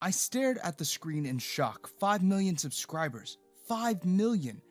I stared at the screen in shock. 5 million subscribers. 5 million.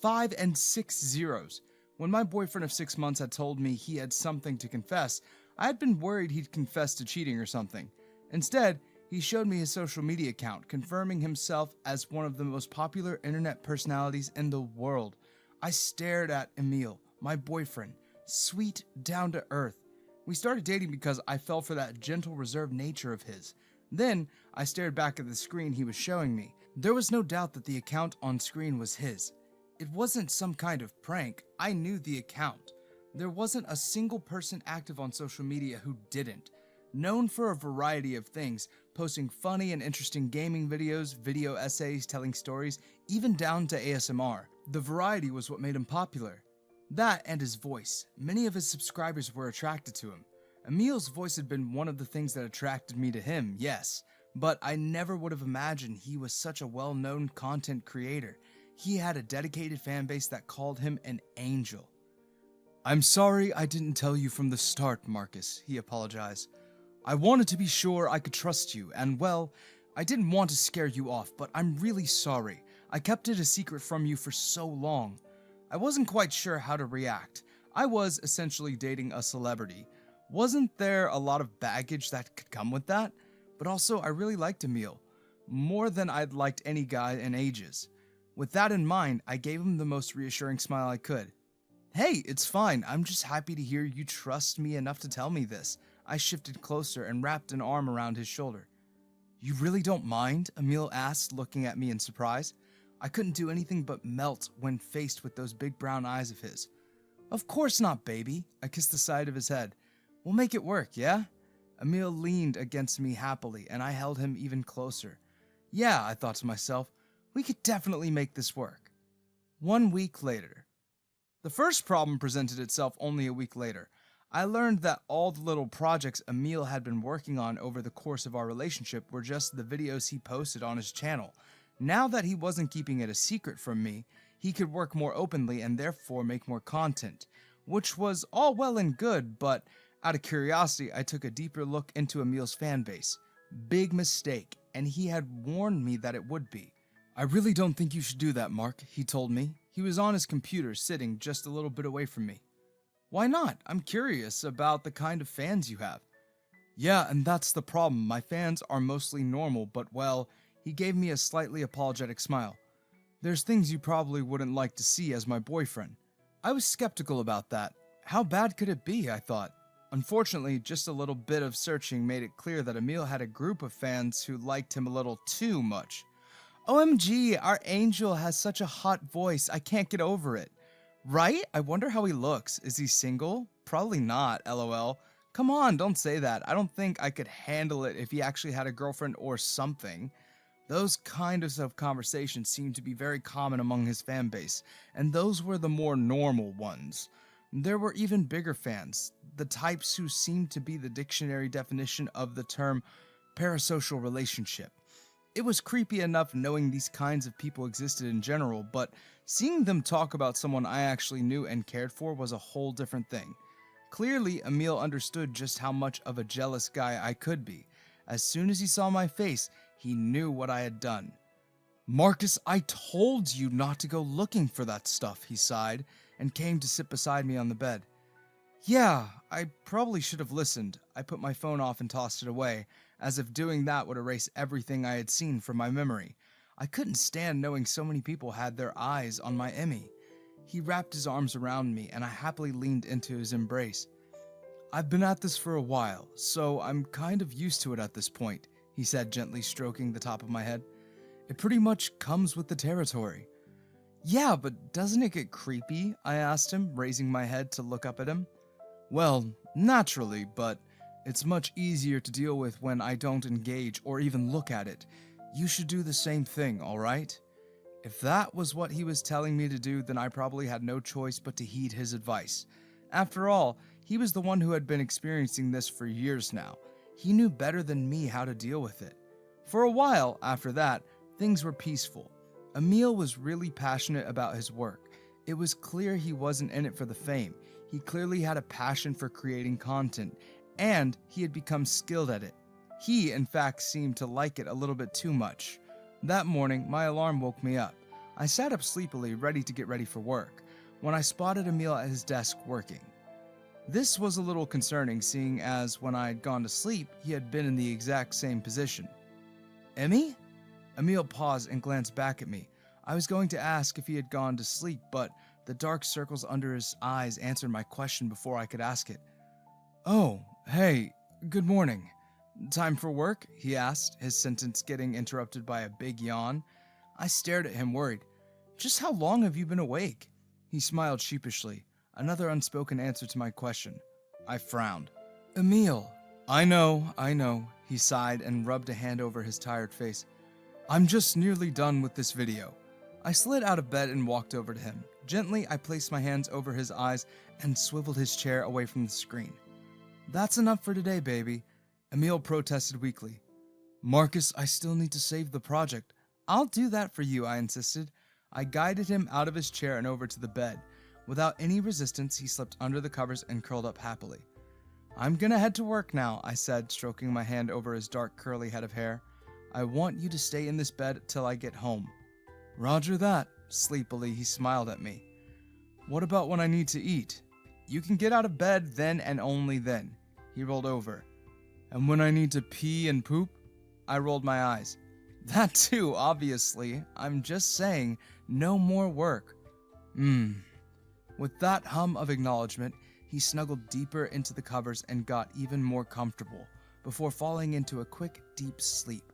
5 and 6 zeros. When my boyfriend of 6 months had told me he had something to confess, I had been worried he'd confess to cheating or something. Instead, he showed me his social media account, confirming himself as one of the most popular internet personalities in the world. I stared at Emile, my boyfriend, sweet, down to earth. We started dating because I fell for that gentle, reserved nature of his. Then, I stared back at the screen he was showing me. There was no doubt that the account on screen was his. It wasn't some kind of prank. I knew the account. There wasn't a single person active on social media who didn't. Known for a variety of things, posting funny and interesting gaming videos, video essays, telling stories, even down to ASMR. The variety was what made him popular. That and his voice. Many of his subscribers were attracted to him. Emile's voice had been one of the things that attracted me to him, yes, but I never would have imagined he was such a well-known content creator. He had a dedicated fan base that called him an angel. "I'm sorry I didn't tell you from the start, Marcus," he apologized. "I wanted to be sure I could trust you, and well, I didn't want to scare you off, but I'm really sorry. I kept it a secret from you for so long. I wasn't quite sure how to react. I was essentially dating a celebrity. Wasn't there a lot of baggage that could come with that? But also, I really liked Emile, more than I'd liked any guy in ages. With that in mind, I gave him the most reassuring smile I could. Hey, it's fine. I'm just happy to hear you trust me enough to tell me this." I shifted closer and wrapped an arm around his shoulder. "You really don't mind?" Emile asked, looking at me in surprise. I couldn't do anything but melt when faced with those big brown eyes of his. "Of course not, baby." I kissed the side of his head. "We'll make it work, yeah?" Emile leaned against me happily, and I held him even closer. Yeah, I thought to myself, we could definitely make this work. 1 week later. The first problem presented itself only a week later. I learned that all the little projects Emile had been working on over the course of our relationship were just the videos he posted on his channel. Now that he wasn't keeping it a secret from me, he could work more openly and therefore make more content, which was all well and good, but out of curiosity, I took a deeper look into Emile's fan base. Big mistake, and he had warned me that it would be. "I really don't think you should do that, Mark," he told me. He was on his computer, sitting just a little bit away from me. "Why not? I'm curious about the kind of fans you have." "Yeah, and that's the problem. My fans are mostly normal, but well," he gave me a slightly apologetic smile. "There's things you probably wouldn't like to see as my boyfriend." I was skeptical about that. How bad could it be, I thought. Unfortunately, just a little bit of searching made it clear that Emile had a group of fans who liked him a little too much. "OMG, our angel has such a hot voice, I can't get over it." "Right? I wonder how he looks. Is he single? Probably not, lol. Come on, don't say that. I don't think I could handle it if he actually had a girlfriend or something." Those kinds of conversations seemed to be very common among his fan base, and those were the more normal ones. There were even bigger fans, the types who seemed to be the dictionary definition of the term parasocial relationship. It was creepy enough knowing these kinds of people existed in general, but seeing them talk about someone I actually knew and cared for was a whole different thing. Clearly, Emile understood just how much of a jealous guy I could be. As soon as he saw my face, he knew what I had done. "Marcus, I told you not to go looking for that stuff," he sighed, and came to sit beside me on the bed. "Yeah, I probably should have listened." I put my phone off and tossed it away, as if doing that would erase everything I had seen from my memory. I couldn't stand knowing so many people had their eyes on my Emmy. He wrapped his arms around me, and I happily leaned into his embrace. "I've been at this for a while, so I'm kind of used to it at this point," he said, gently stroking the top of my head. "It pretty much comes with the territory." "Yeah, but doesn't it get creepy?" I asked him, raising my head to look up at him. "Well, naturally, but it's much easier to deal with when I don't engage or even look at it. You should do the same thing, alright?" If that was what he was telling me to do, then I probably had no choice but to heed his advice. After all, he was the one who had been experiencing this for years now. He knew better than me how to deal with it. For a while after that, things were peaceful. Emile was really passionate about his work. It was clear he wasn't in it for the fame. He clearly had a passion for creating content, and he had become skilled at it. He, in fact, seemed to like it a little bit too much. That morning, my alarm woke me up. I sat up sleepily, ready to get ready for work, when I spotted Emile at his desk working. This was a little concerning, seeing as when I had gone to sleep, he had been in the exact same position. "Emmy?" Emile paused and glanced back at me. I was going to ask if he had gone to sleep, but the dark circles under his eyes answered my question before I could ask it. "Oh, hey, good morning. Time for work?" he asked, his sentence getting interrupted by a big yawn. I stared at him, worried. "Just how long have you been awake?" He smiled sheepishly, another unspoken answer to my question. I frowned. "Emile." I know, he sighed and rubbed a hand over his tired face. "I'm just nearly done with this video." I slid out of bed and walked over to him. Gently, I placed my hands over his eyes and swiveled his chair away from the screen. "That's enough for today, baby," Emile protested weakly. "Marcus, I still need to save the project." "I'll do that for you," I insisted. I guided him out of his chair and over to the bed. Without any resistance, he slipped under the covers and curled up happily. "I'm gonna head to work now," I said, stroking my hand over his dark curly head of hair. "I want you to stay in this bed till I get home." "Roger that." Sleepily, he smiled at me. "What about when I need to eat?" "You can get out of bed then and only then." He rolled over. "And when I need to pee and poop?" I rolled my eyes. "That too, obviously. I'm just saying, no more work." With that hum of acknowledgement, he snuggled deeper into the covers and got even more comfortable, before falling into a quick, deep sleep.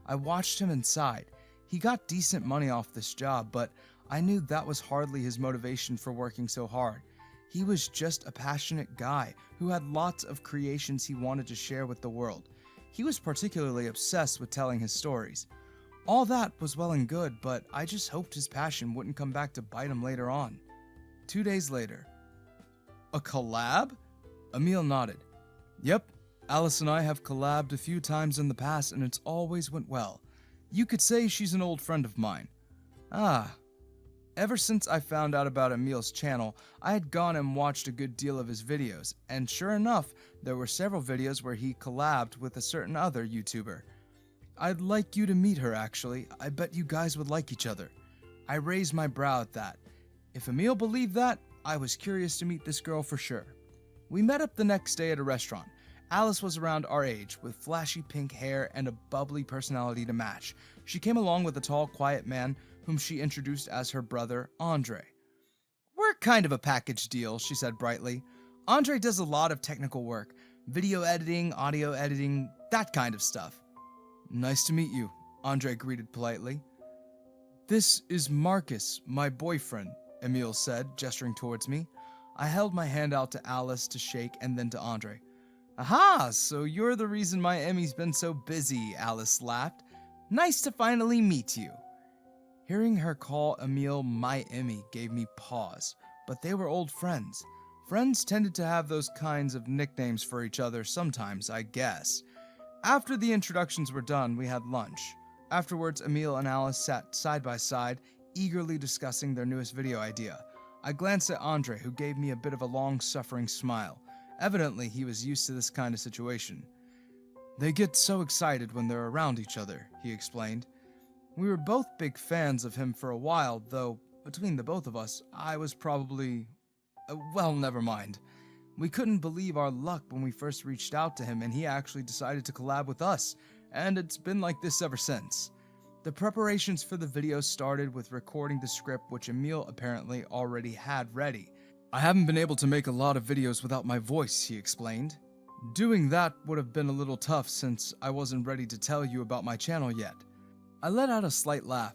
I watched him and sighed. He got decent money off this job, but I knew that was hardly his motivation for working so hard. He was just a passionate guy who had lots of creations he wanted to share with the world. He was particularly obsessed with telling his stories. All that was well and good, but I just hoped his passion wouldn't come back to bite him later on. 2 days later. "A collab?" Emile nodded. "Yep, Alice and I have collabed a few times in the past and it's always went well. You could say she's an old friend of mine." "Ah." Ever since I found out about Emile's channel, I had gone and watched a good deal of his videos, and sure enough, there were several videos where he collabed with a certain other YouTuber. "I'd like you to meet her, actually. I bet you guys would like each other." I raised my brow at that. If Emile believed that, I was curious to meet this girl for sure. We met up the next day at a restaurant. Alice was around our age, with flashy pink hair and a bubbly personality to match. She came along with a tall, quiet man whom she introduced as her brother, Andre. "We're kind of a package deal," she said brightly. "Andre does a lot of technical work, video editing, audio editing, that kind of stuff." "Nice to meet you," Andre greeted politely. "This is Marcus, my boyfriend," Emile said, gesturing towards me. I held my hand out to Alice to shake and then to Andre. "Aha, so you're the reason my Emmy's been so busy," Alice laughed. "Nice to finally meet you." Hearing her call Emile my Emmy gave me pause, but they were old friends. Friends tended to have those kinds of nicknames for each other sometimes, I guess. After the introductions were done, we had lunch. Afterwards, Emile and Alice sat side by side, eagerly discussing their newest video idea. I glanced at Andre, who gave me a bit of a long-suffering smile. Evidently, he was used to this kind of situation. "They get so excited when they're around each other," he explained. We were both big fans of him for a while, though between the both of us, I was probably... well, never mind. We couldn't believe our luck when we first reached out to him and he actually decided to collab with us, and it's been like this ever since. The preparations for the video started with recording the script, which Emile apparently already had ready. "I haven't been able to make a lot of videos without my voice," he explained. "Doing that would have been a little tough since I wasn't ready to tell you about my channel yet." I let out a slight laugh.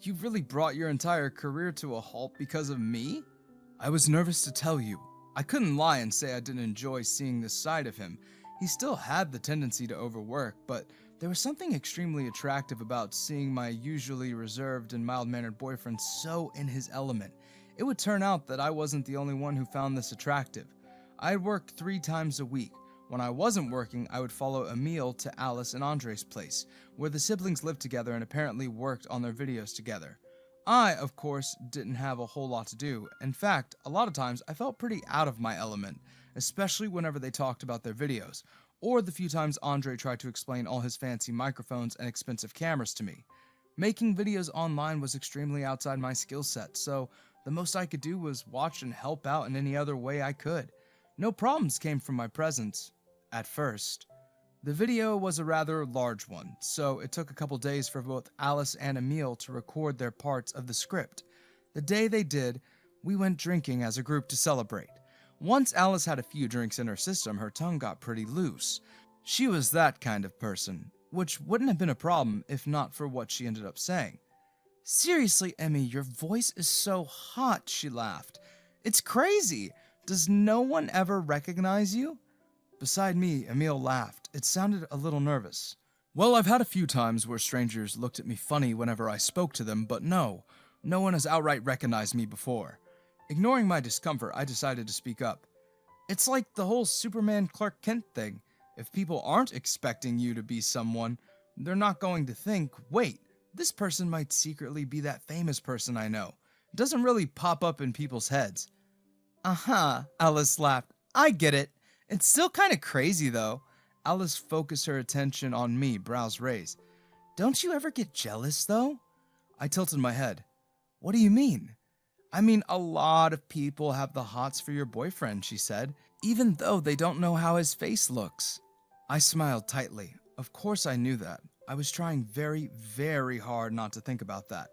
"You really brought your entire career to a halt because of me?" "I was nervous to tell you. I couldn't lie and say I didn't enjoy seeing this side of him. He still had the tendency to overwork, but there was something extremely attractive about seeing my usually reserved and mild-mannered boyfriend so in his element. It would turn out that I wasn't the only one who found this attractive. I had worked 3 times a week. When I wasn't working, I would follow Emile to Alice and Andre's place, where the siblings lived together and apparently worked on their videos together. I, of course, didn't have a whole lot to do. In fact, a lot of times I felt pretty out of my element, especially whenever they talked about their videos, or the few times Andre tried to explain all his fancy microphones and expensive cameras to me. Making videos online was extremely outside my skill set, so the most I could do was watch and help out in any other way I could. No problems came from my presence, at first. The video was a rather large one, so it took a couple days for both Alice and Emile to record their parts of the script. The day they did, we went drinking as a group to celebrate. Once Alice had a few drinks in her system, her tongue got pretty loose. She was that kind of person, which wouldn't have been a problem if not for what she ended up saying. "Seriously, Emmy, your voice is so hot," she laughed. "It's crazy. Does no one ever recognize you?" Beside me, Emile laughed. It sounded a little nervous. "Well, I've had a few times where strangers looked at me funny whenever I spoke to them, but no one has outright recognized me before." Ignoring my discomfort, I decided to speak up. "It's like the whole Superman Clark Kent thing. If people aren't expecting you to be someone, they're not going to think, wait, this person might secretly be that famous person I know. It doesn't really pop up in people's heads." "Uh-huh," Alice laughed. "I get it. It's still kind of crazy, though." Alice focused her attention on me, brows raised. "Don't you ever get jealous, though?" I tilted my head. "What do you mean?" "I mean, a lot of people have the hots for your boyfriend," she said, "even though they don't know how his face looks." I smiled tightly. Of course I knew that. I was trying very, very hard not to think about that.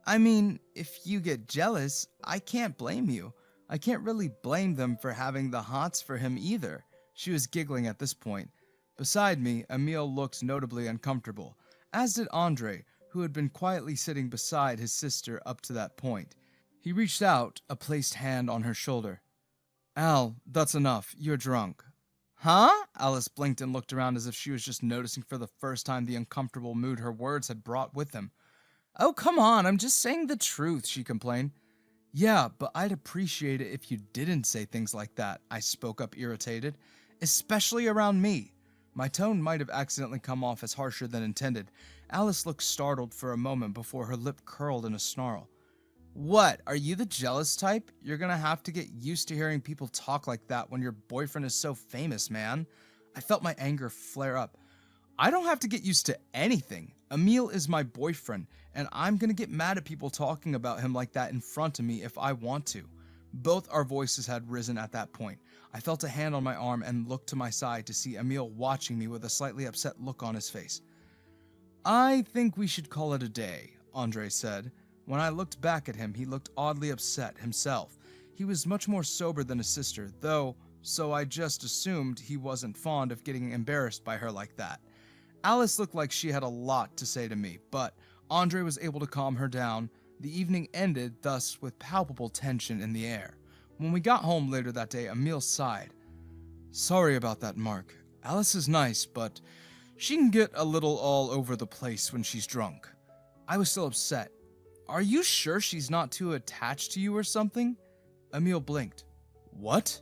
"I mean, if you get jealous, I can't blame you. I can't really blame them for having the hots for him either." She was giggling at this point. Beside me, Emile looked notably uncomfortable, as did Andre, who had been quietly sitting beside his sister up to that point. He reached out, a placed hand on her shoulder. "Al, that's enough. You're drunk." "Huh?" Alice blinked and looked around as if she was just noticing for the first time the uncomfortable mood her words had brought with them. "Oh, come on, I'm just saying the truth," she complained. "Yeah, but I'd appreciate it if you didn't say things like that," I spoke up, irritated. "Especially around me." My tone might have accidentally come off as harsher than intended. Alice looked startled for a moment before her lip curled in a snarl. "What, are you the jealous type? You're gonna have to get used to hearing people talk like that when your boyfriend is so famous, man." I felt my anger flare up. "I don't have to get used to anything. Emile is my boyfriend, and I'm gonna get mad at people talking about him like that in front of me if I want to." Both our voices had risen at that point. I felt a hand on my arm and looked to my side to see Emile watching me with a slightly upset look on his face. "I think we should call it a day," Andre said. When I looked back at him, he looked oddly upset himself. He was much more sober than his sister, though, so I just assumed he wasn't fond of getting embarrassed by her like that. Alice looked like she had a lot to say to me, but Andre was able to calm her down. The evening ended, thus, with palpable tension in the air. When we got home later that day, Emile sighed. "Sorry about that, Mark. Alice is nice, but she can get a little all over the place when she's drunk." I was still upset. "Are you sure she's not too attached to you or something?" Emile blinked. "What?"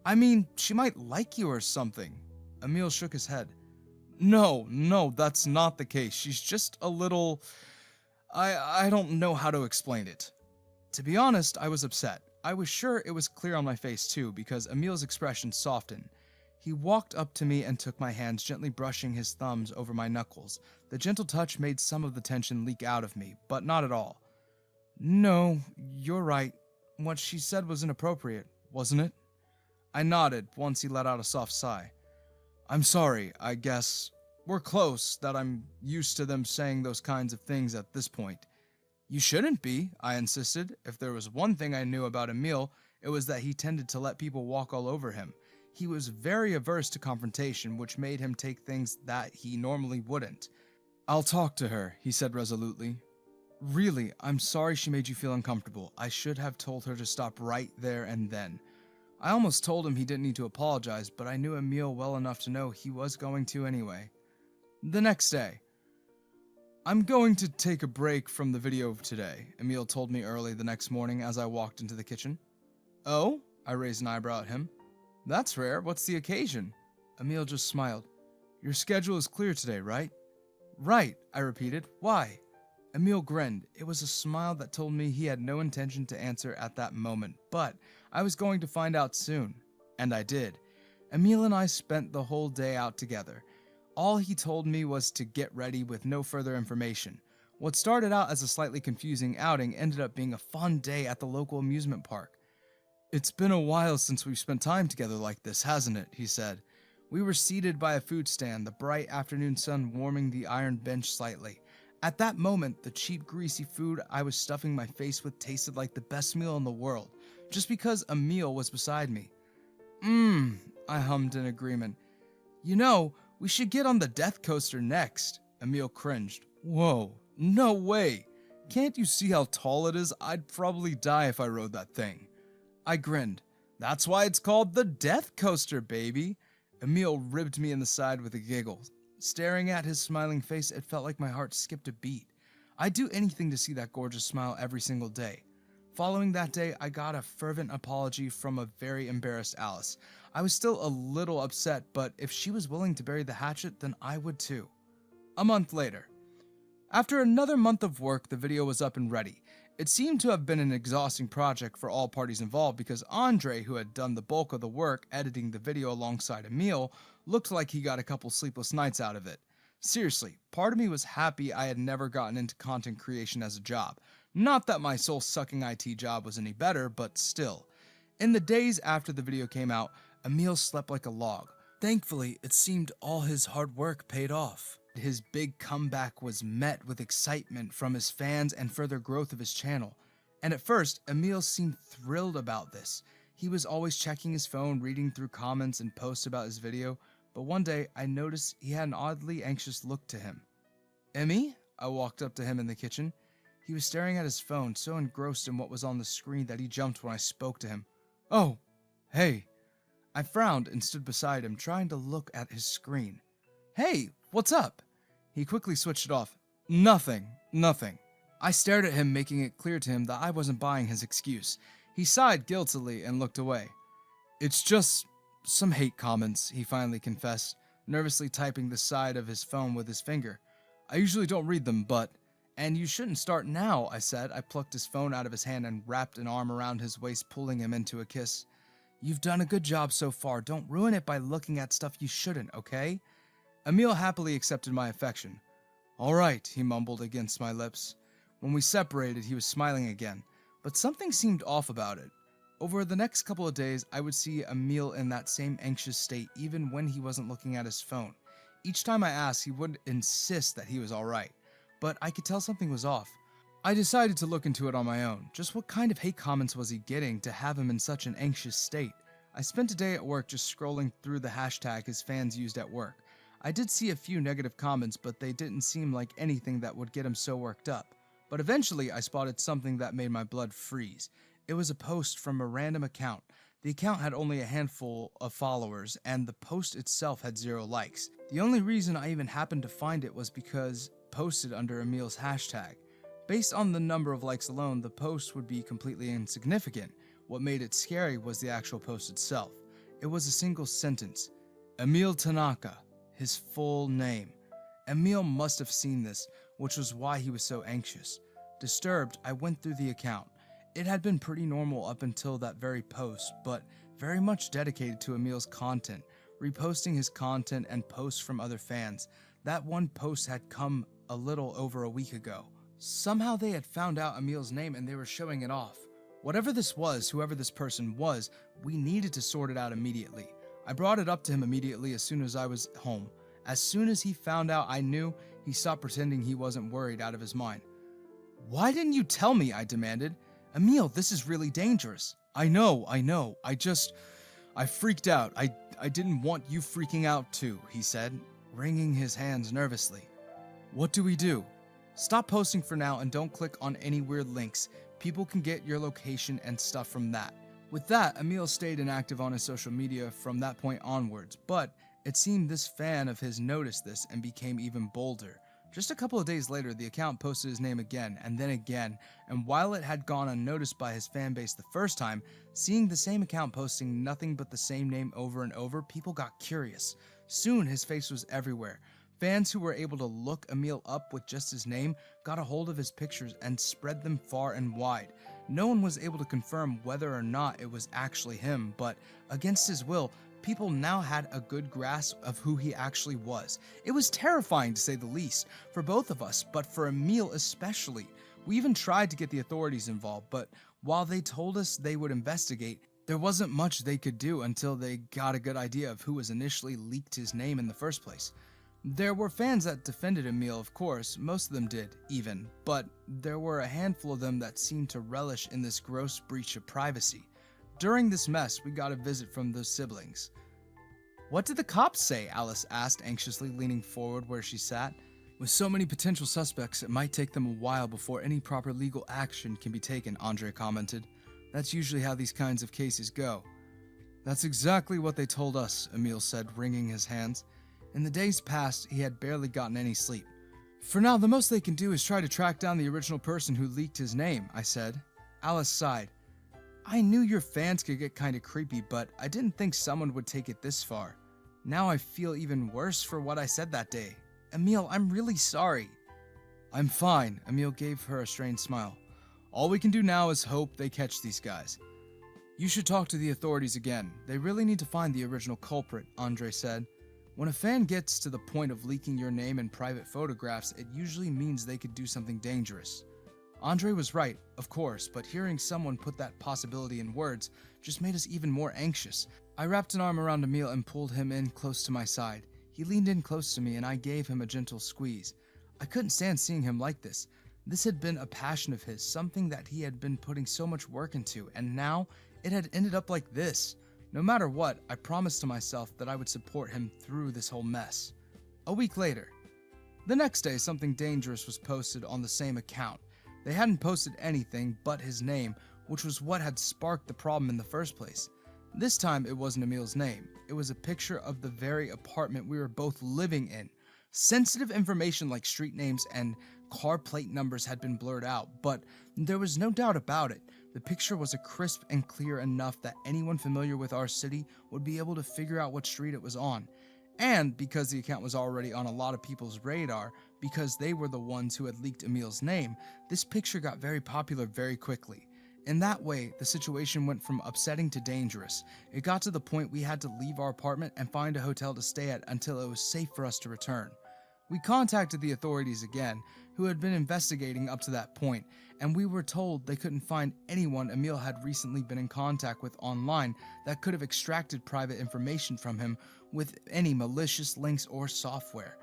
"I mean, she might like you or something." Emile shook his head. No, that's not the case. She's just a little... I don't know how to explain it." To be honest, I was upset. I was sure it was clear on my face too, because Emile's expression softened. He walked up to me and took my hands, gently brushing his thumbs over my knuckles. The gentle touch made some of the tension leak out of me, but not at all. "No, you're right. What she said was inappropriate, wasn't it?" I nodded once he let out a soft sigh. "I'm sorry, I guess. We're close, that I'm used to them saying those kinds of things at this point." "You shouldn't be," I insisted. If there was one thing I knew about Emile, it was that he tended to let people walk all over him. He was very averse to confrontation, which made him take things that he normally wouldn't. "I'll talk to her," he said resolutely. "Really, I'm sorry she made you feel uncomfortable. I should have told her to stop right there and then." I almost told him he didn't need to apologize, but I knew Emile well enough to know he was going to anyway. The next day. "I'm going to take a break from the video today," Emile told me early the next morning as I walked into the kitchen. "Oh?" I raised an eyebrow at him. "That's rare. What's the occasion?" Emile just smiled. "Your schedule is clear today, right?" "Right," I repeated. "Why?" Emile grinned. It was a smile that told me he had no intention to answer at that moment, but I was going to find out soon. And I did. Emile and I spent the whole day out together. All he told me was to get ready with no further information. What started out as a slightly confusing outing ended up being a fun day at the local amusement park. "It's been a while since we've spent time together like this, hasn't it?" he said. We were seated by a food stand, the bright afternoon sun warming the iron bench slightly. At that moment, the cheap, greasy food I was stuffing my face with tasted like the best meal in the world, just because Emile was beside me. I hummed in agreement. "You know, we should get on the death coaster next." Emile cringed. "Whoa, no way. Can't you see how tall it is? I'd probably die if I rode that thing." I grinned. "That's why it's called the death coaster, baby." Emile ribbed me in the side with a giggle. Staring at his smiling face, it felt like my heart skipped a beat. I'd do anything to see that gorgeous smile every single day. Following that day, I got a fervent apology from a very embarrassed Alice. I was still a little upset, but if she was willing to bury the hatchet, then I would too. A month later. After another month of work, the video was up and ready. It seemed to have been an exhausting project for all parties involved because Andre, who had done the bulk of the work editing the video alongside Emile, looked like he got a couple sleepless nights out of it. Seriously, part of me was happy I had never gotten into content creation as a job. Not that my soul-sucking IT job was any better, but still. In the days after the video came out, Emile slept like a log. Thankfully, it seemed all his hard work paid off. His big comeback was met with excitement from his fans and further growth of his channel. And at first, Emile seemed thrilled about this. He was always checking his phone, reading through comments and posts about his video, but one day I noticed he had an oddly anxious look to him. "Emmy?" I walked up to him in the kitchen. He was staring at his phone, so engrossed in what was on the screen that he jumped when I spoke to him. "Oh, hey." I frowned and stood beside him, trying to look at his screen. "Hey, what's up?" He quickly switched it off. Nothing. I stared at him, making it clear to him that I wasn't buying his excuse. He sighed guiltily and looked away. "It's just some hate comments," he finally confessed, nervously typing the side of his phone with his finger. "I usually don't read them, but..." "And you shouldn't start now," I said. I plucked his phone out of his hand and wrapped an arm around his waist, pulling him into a kiss. "You've done a good job so far. Don't ruin it by looking at stuff you shouldn't, okay?" Emile happily accepted my affection. "All right," he mumbled against my lips. When we separated, he was smiling again, but something seemed off about it. Over the next couple of days, I would see Emile in that same anxious state even when he wasn't looking at his phone. Each time I asked, he would insist that he was all right, but I could tell something was off. I decided to look into it on my own. Just what kind of hate comments was he getting to have him in such an anxious state? I spent a day at work just scrolling through the hashtag his fans used at work. I did see a few negative comments, but they didn't seem like anything that would get him so worked up. But eventually, I spotted something that made my blood freeze. It was a post from a random account. The account had only a handful of followers, and the post itself had 0 likes. The only reason I even happened to find it was because posted under Emile's hashtag. Based on the number of likes alone, the post would be completely insignificant. What made it scary was the actual post itself. It was a single sentence. Emile Tanaka. His full name. Emile must have seen this, which was why he was so anxious. Disturbed, I went through the account. It had been pretty normal up until that very post, but very much dedicated to Emile's content, reposting his content and posts from other fans. That one post had come a little over a week ago. Somehow they had found out Emile's name and they were showing it off. Whatever this was, whoever this person was, we needed to sort it out immediately. I brought it up to him immediately as soon as I was home. As soon as he found out I knew, he stopped pretending he wasn't worried out of his mind. "Why didn't you tell me?" I demanded. "Emile, this is really dangerous." I know. I freaked out. I didn't want you freaking out too," he said, wringing his hands nervously. "What do we do?" "Stop posting for now and don't click on any weird links. People can get your location and stuff from that." With that, Emile stayed inactive on his social media from that point onwards, but it seemed this fan of his noticed this and became even bolder. Just a couple of days later, the account posted his name again, and while it had gone unnoticed by his fan base the first time, seeing the same account posting nothing but the same name over and over, people got curious. Soon, his face was everywhere. Fans who were able to look Emile up with just his name got a hold of his pictures and spread them far and wide. No one was able to confirm whether or not it was actually him, but against his will, people now had a good grasp of who he actually was. It was terrifying to say the least, for both of us, but for Emile especially. We even tried to get the authorities involved, but while they told us they would investigate, there wasn't much they could do until they got a good idea of who was initially leaked his name in the first place. There were fans that defended Emile, of course, most of them did, even, but there were a handful of them that seemed to relish in this gross breach of privacy. During this mess, we got a visit from the siblings. "What did the cops say?" Alice asked, anxiously leaning forward where she sat. "With so many potential suspects, it might take them a while before any proper legal action can be taken," Andre commented. "That's usually how these kinds of cases go." "That's exactly what they told us," Emile said, wringing his hands. In the days past, he had barely gotten any sleep. "For now, the most they can do is try to track down the original person who leaked his name," I said. Alice sighed. "I knew your fans could get kinda creepy, but I didn't think someone would take it this far. Now I feel even worse for what I said that day. Emile, I'm really sorry." "I'm fine," Emile gave her a strained smile. "All we can do now is hope they catch these guys." "You should talk to the authorities again. They really need to find the original culprit," Andre said. "When a fan gets to the point of leaking your name in private photographs, it usually means they could do something dangerous." Andre was right, of course, but hearing someone put that possibility in words just made us even more anxious. I wrapped an arm around Emile and pulled him in close to my side. He leaned in close to me and I gave him a gentle squeeze. I couldn't stand seeing him like this. This had been a passion of his, something that he had been putting so much work into, and now it had ended up like this. No matter what, I promised to myself that I would support him through this whole mess. A week later. The next day, something dangerous was posted on the same account. They hadn't posted anything but his name, which was what had sparked the problem in the first place. This time, it wasn't Emile's name. It was a picture of the very apartment we were both living in. Sensitive information like street names and car plate numbers had been blurred out, but there was no doubt about it. The picture was crisp and clear enough that anyone familiar with our city would be able to figure out what street it was on. And because the account was already on a lot of people's radar, because they were the ones who had leaked Emile's name, this picture got very popular very quickly. In that way, the situation went from upsetting to dangerous. It got to the point we had to leave our apartment and find a hotel to stay at until it was safe for us to return. We contacted the authorities again, who had been investigating up to that point, and we were told they couldn't find anyone Emile had recently been in contact with online that could have extracted private information from him with any malicious links or software.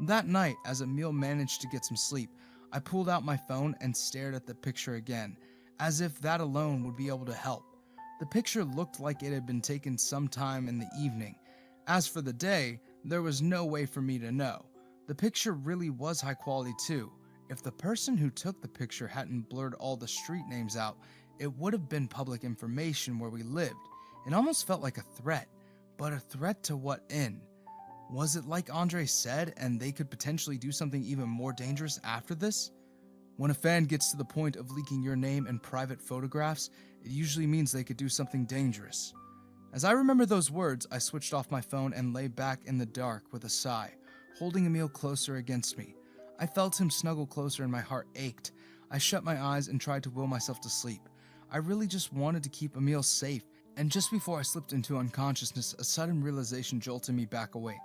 That night, as Emile managed to get some sleep, I pulled out my phone and stared at the picture again, as if that alone would be able to help. The picture looked like it had been taken sometime in the evening. As for the day, there was no way for me to know. The picture really was high quality too. If the person who took the picture hadn't blurred all the street names out, it would have been public information where we lived. It almost felt like a threat, but a threat to what end? Was it like Andre said, and they could potentially do something even more dangerous after this? When a fan gets to the point of leaking your name in private photographs, it usually means they could do something dangerous. As I remember those words, I switched off my phone and lay back in the dark with a sigh, holding Emile closer against me. I felt him snuggle closer and my heart ached. I shut my eyes and tried to will myself to sleep. I really just wanted to keep Emile safe, and just before I slipped into unconsciousness, a sudden realization jolted me back awake.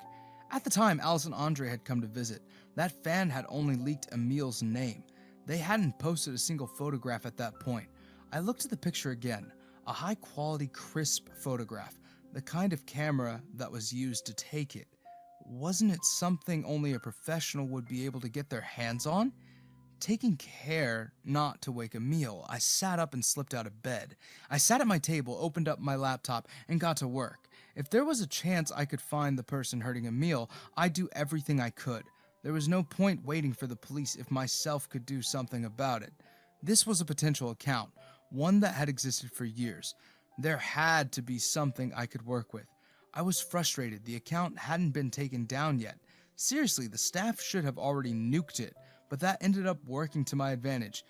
At the time, Alice and Andre had come to visit. That fan had only leaked Emile's name. They hadn't posted a single photograph at that point. I looked at the picture again, a high-quality, crisp photograph, the kind of camera that was used to take it. Wasn't it something only a professional would be able to get their hands on? Taking care not to wake Emile, I sat up and slipped out of bed. I sat at my table, opened up my laptop, and got to work. If there was a chance I could find the person hurting Emile, I'd do everything I could. There was no point waiting for the police if myself could do something about it. This was a potential account, one that had existed for years. There had to be something I could work with. I was frustrated the account hadn't been taken down yet. Seriously, the staff should have already nuked it, but that ended up working to my advantage.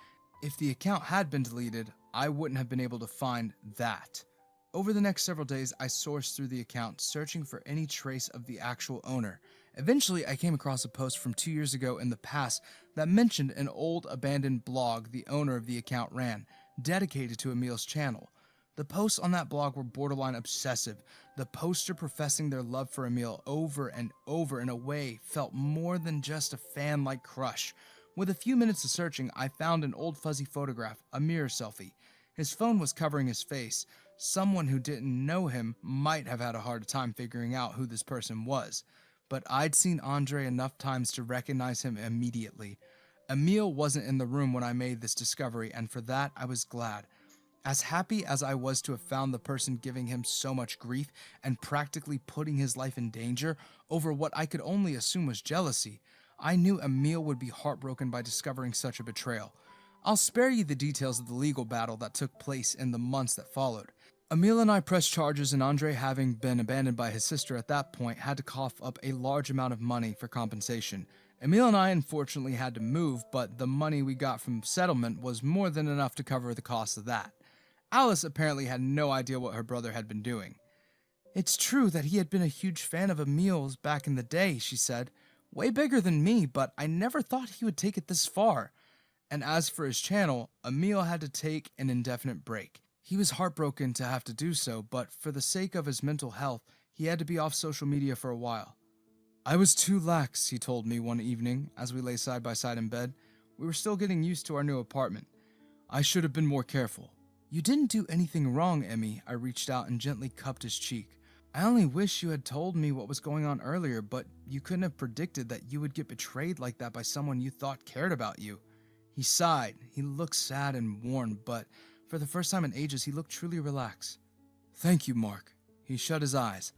If the account had been deleted, I wouldn't have been able to find that. Over the next several days, I sourced through the account, searching for any trace of the actual owner. Eventually, I came across a post from 2 years ago in the past that mentioned an old abandoned blog the owner of the account ran, dedicated to Emile's channel. The posts on that blog were borderline obsessive. The poster professing their love for Emile over and over in a way felt more than just a fan-like crush. With a few minutes of searching, I found an old fuzzy photograph, a mirror selfie. His phone was covering his face. Someone who didn't know him might have had a hard time figuring out who this person was. But I'd seen Andre enough times to recognize him immediately. Emile wasn't in the room when I made this discovery, and for that I was glad. As happy as I was to have found the person giving him so much grief and practically putting his life in danger over what I could only assume was jealousy, I knew Emile would be heartbroken by discovering such a betrayal. I'll spare you the details of the legal battle that took place in the months that followed. Emile and I pressed charges, and Andre, having been abandoned by his sister at that point, had to cough up a large amount of money for compensation. Emile and I unfortunately had to move, but the money we got from settlement was more than enough to cover the cost of that. Alice apparently had no idea what her brother had been doing. "It's true that he had been a huge fan of Emile's back in the day," she said. "Way bigger than me, but I never thought he would take it this far." And as for his channel, Emile had to take an indefinite break. He was heartbroken to have to do so, but for the sake of his mental health, he had to be off social media for a while. "I was too lax," he told me one evening as we lay side by side in bed. We were still getting used to our new apartment. "I should have been more careful." "You didn't do anything wrong, Emmy." I reached out and gently cupped his cheek. "I only wish you had told me what was going on earlier, but you couldn't have predicted that you would get betrayed like that by someone you thought cared about you." He sighed. He looked sad and worn, but for the first time in ages, he looked truly relaxed. "Thank you, Mark." He shut his eyes.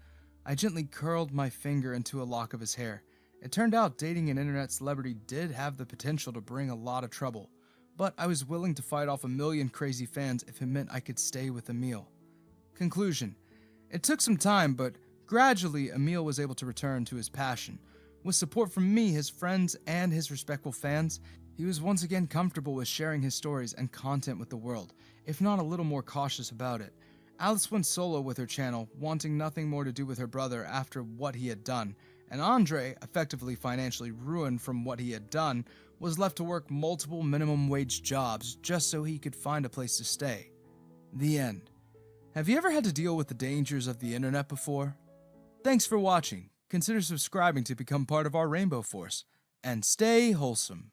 I gently curled my finger into a lock of his hair. It turned out dating an internet celebrity did have the potential to bring a lot of trouble, but I was willing to fight off a million crazy fans if it meant I could stay with Emile. Conclusion. It took some time, but gradually Emile was able to return to his passion. With support from me, his friends, and his respectful fans, he was once again comfortable with sharing his stories and content with the world, if not a little more cautious about it. Alice went solo with her channel, wanting nothing more to do with her brother after what he had done, and Andre, effectively financially ruined from what he had done, was left to work multiple minimum wage jobs just so he could find a place to stay. The end. Have you ever had to deal with the dangers of the internet before? Thanks for watching. Consider subscribing to become part of our Rainbow Force, and stay wholesome.